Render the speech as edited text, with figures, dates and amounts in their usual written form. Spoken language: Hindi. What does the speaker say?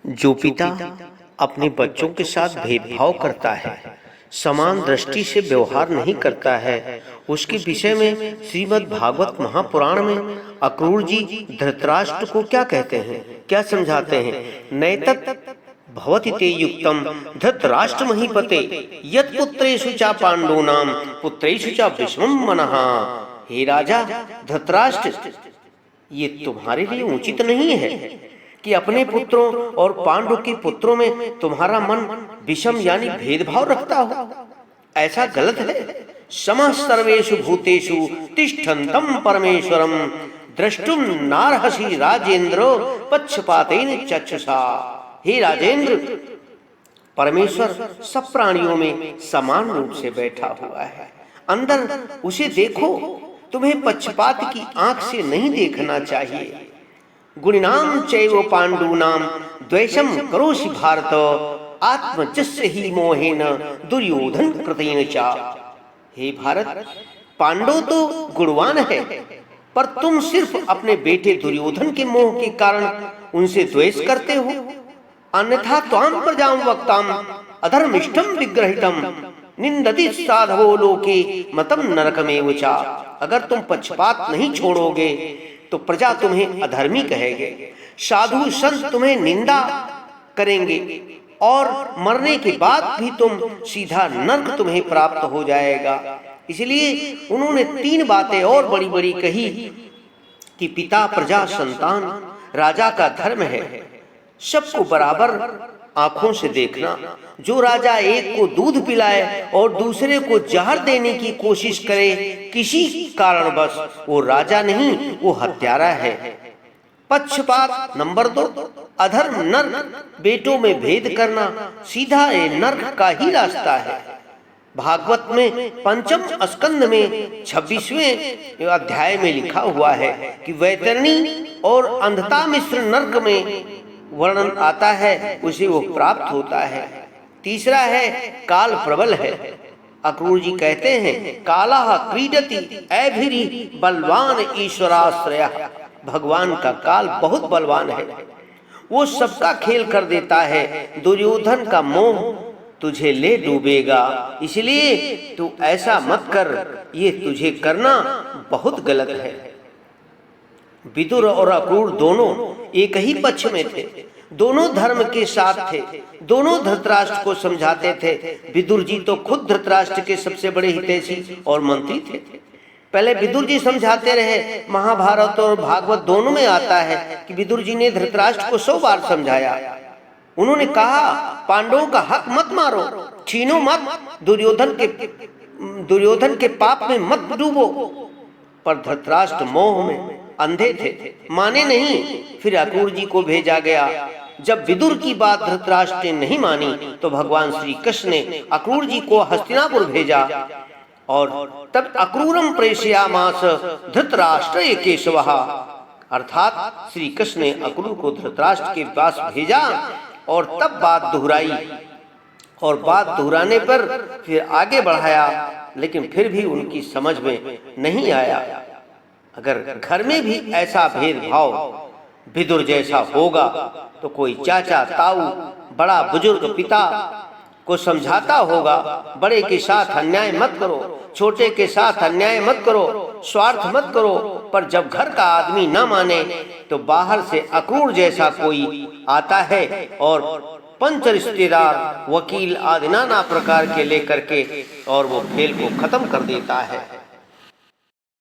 जो पिता अपने बच्चों के साथ भेदभाव करता है, समान दृष्टि से व्यवहार नहीं करता है, उसके विषय में श्रीमद् भागवत महापुराण में अक्रूर जी धृतराष्ट्र को क्या कहते हैं, क्या समझाते हैं। नैतत् भवति ते युक्तम धृतराष्ट्र महीपते यत् पुत्रेषु च पांडूनां पुत्रेषु च विषमं मनः। हे राजा धृतराष्ट्र, ये तुम्हारे लिए उचित नहीं है कि अपने पुत्रों और पांडु के पुत्रों में तुम्हारा मन विषम यानी भेदभाव रखता हो। ऐसा गलत है। समः सर्वेषु भूतेषु तिष्ठन्तं परमेश्वरं द्रष्टुम नार्हसि राजेंद्र पक्षपातेन चक्षुषा। हे राजेंद्र, परमेश्वर सब प्राणियों में समान रूप से बैठा हुआ है, अंदर उसे देखो। तुम्हें पक्षपात की आंख से नहीं देखना चाहिए। गुणिनाम चैव पांडूनाम द्वेषम करोषि भारत आत्मजस्य ही मोहेन दुर्योधन कृतेन च। हे भारत, पांडव तो गुणवान है, पर तुम सिर्फ अपने बेटे दुर्योधन के मोह के कारण उनसे द्वेष करते हो। अन्यथा त्वां प्रजां वक्तां अधर्मिष्ठं विग्रहितं निंदति साधवो लोके मतम नरकमेव च। अगर तुम पक्षपात नहीं छोड़ोगे तो प्रजा तुम्हें अधर्मी कहेंगे, साधु संत तुम्हें निंदा करेंगे और मरने के बाद भी तुम सीधा नरक तुम्हें प्राप्त हो जाएगा। इसलिए उन्होंने 3 बातें और बड़ी बड़ी कही कि पिता, प्रजा, संतान राजा का धर्म है। सबको बराबर आंखों से देखना। जो राजा एक को दूध पिलाए और दूसरे को जहर देने की कोशिश करे, किसी कारणवश वो राजा नहीं, वो हत्यारा है। पक्षपात नंबर 2, अधर्म नरक, बेटों में भेद करना सीधा नरक का ही रास्ता है। भागवत में 5वें स्कंद में 26वें अध्याय में लिखा हुआ है कि वैतरणी और अंधता मिश्र नरक में वर्णन आता है, उसे वो प्राप्त होता है। तीसरा है काल प्रबल है। अक्रूर जी कहते हैं काला क्रीडति ऐभिरी बलवान ईश्वराश्रय। भगवान का काल बहुत बलवान है, वो सबका खेल कर देता है। दुर्योधन का मोह तुझे ले डूबेगा, इसलिए तू ऐसा मत कर, ये तुझे करना बहुत गलत है। विदुर और अक्रूर दोनों एक ही पक्ष में थे, दोनों धर्म के साथ थे, दोनों धृतराष्ट्र को समझाते थे। विदुर जी तो खुद धृतराष्ट्र के सबसे बड़े हितैषी और मंत्री थे। पहले विदुर जी समझाते रहे। महाभारत और भागवत दोनों में आता है कि विदुर जी ने धृतराष्ट्र को 100 बार समझाया। उन्होंने कहा पांडवों का हक मत मारो, छीनो मत, दुर्योधन के पाप में मत डूबो। पर धृतराष्ट्र मोह में अंधे थे, माने नहीं। फिर अक्रूर जी को भेजा गया। जब विदुर की बात धृतराष्ट्र ने नहीं मानी तो भगवान श्री कृष्ण ने अक्रूर जी को हस्तिनापुर भेजा और तब अक्रूरम प्रेषयामास धृतराष्ट्र केशवः। अर्थात श्री कृष्ण ने अक्रूर को धृतराष्ट्र के पास भेजा और तब बात दोहराई, और बात दोहराने पर फिर आगे बढ़ाया, लेकिन फिर भी उनकी समझ में नहीं आया। अगर घर में भी ऐसा भेदभाव विदुर जैसा होगा तो कोई चाचा, ताऊ, बड़ा बुजुर्ग पिता को समझाता होगा, बड़े के साथ अन्याय मत करो, छोटे के साथ अन्याय मत करो, स्वार्थ मत करो। पर जब घर का आदमी न माने तो बाहर से अक्रूर जैसा कोई आता है और पंच रिश्तेदार, वकील आदि नाना प्रकार के लेकर के और वो खेल को खत्म कर देता है।